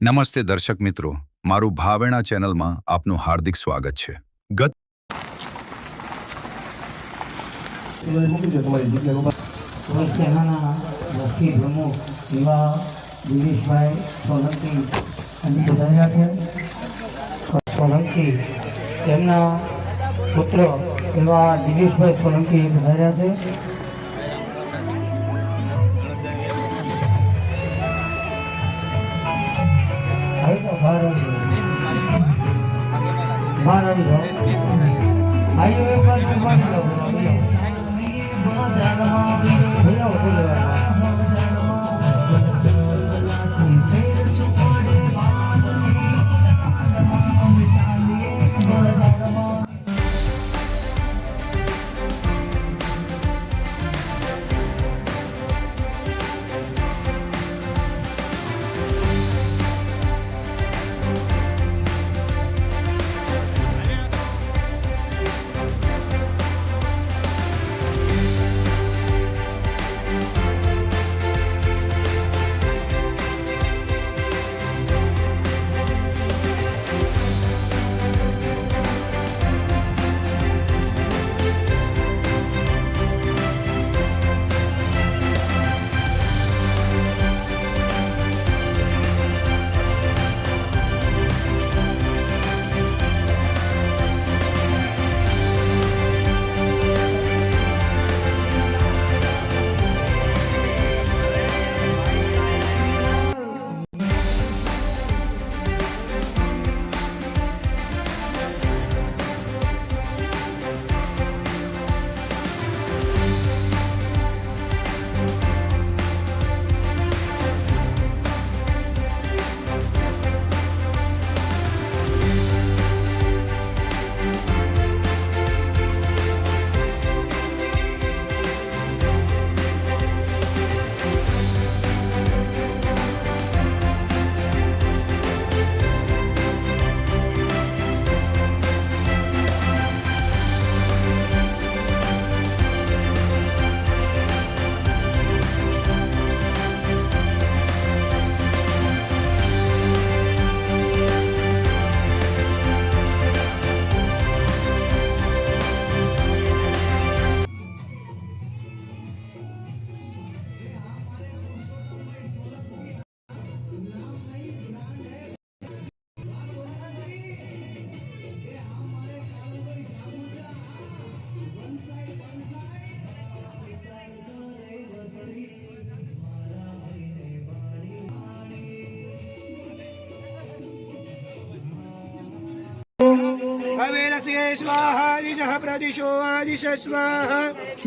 નમસ્તે દર્શક મિત્રો, મારું ભાવેણા ચેનલમાં આપનું હાર્દિક સ્વાગત છે। ગત સેનાના મુખ્ય પ્રમુખ એવા દિનેશભાઈ સોલંકી અહીં પધાર્યા છે। સોલંકી તેમના પુત્ર એવા દિનેશભાઈ સોલંકી પધાર્યા છે। બહાર આવી જાઓ, આઈઓ એક વાર જમવાની જાઓ,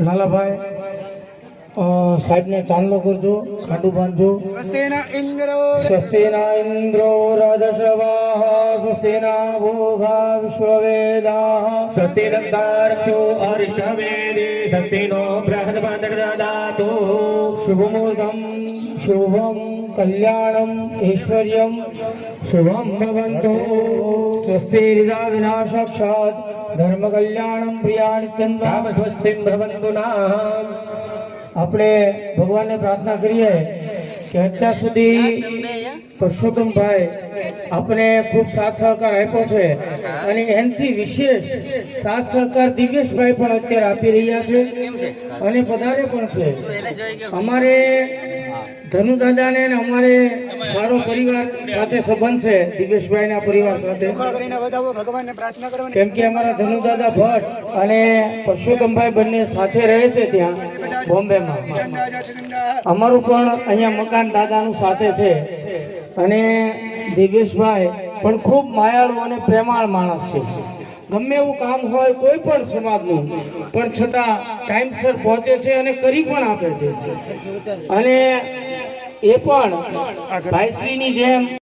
લાલાભાઈ સાહેબને ચાંદલો કરજો, ખાડું બાંધજો। સ્વસ્તિના ઇન્દ્રો રાજશ્રવાઃ સ્વસ્તિના ભોગા વિશ્વવેદાઃ સ્વસ્તિરક્ષો અરિષ્ટવેદે સ્વસ્તિનો બૃહસ્પતિર્દદાતુ શુભમુહૂર્તમ શુભમ કલ્યાણમ ઐશ્વર્યમ શુભમ ભવન્તુ સ્વસ્તિર્જા વિનાશક્ષાત ધર્મ કલ્યાણમ પ્રિયાણિત્યન્વામ સ્વસ્તિમ ભવન્તુ નામ। આપણે ભગવાનને પ્રાર્થના કરીએ કે અત્યાર સુધી પુરુષોત્તમભાઈ આપણે ખૂબ સાથ સહકાર આપ્યો છે અને એનાથી વિશેષ સાથ સહકાર દિવ્યેશભાઈ પણ અત્યારે આપી રહ્યા છે અને પધારે પણ છે। અમારે ધનુદાદાને અમારે સારો પરિવાર સાથે સંબંધ છે, દિવ્યેશભાઈના પરિવાર સાથે, કેમ કે અમારા ધનુદાદા ભટ્ટ અને પુરુષોત્તમભાઈ બંને સાથે રહે છે ત્યાં બોમ્બેમાં। અમારું પણ અહીંયા મકાન દાદાનું સાથે છે અને દિવ્યેશભાઈ પણ ખૂબ માયાળુ અને પ્રેમાળ માણસ છે। ગમે એવું કામ હોય કોઈ પણ સમાજનું પણ છતાં ટાઈમસર પહોંચે છે અને કરી પણ આપે છે અને એ પણ ભાઈશ્રીની જેમ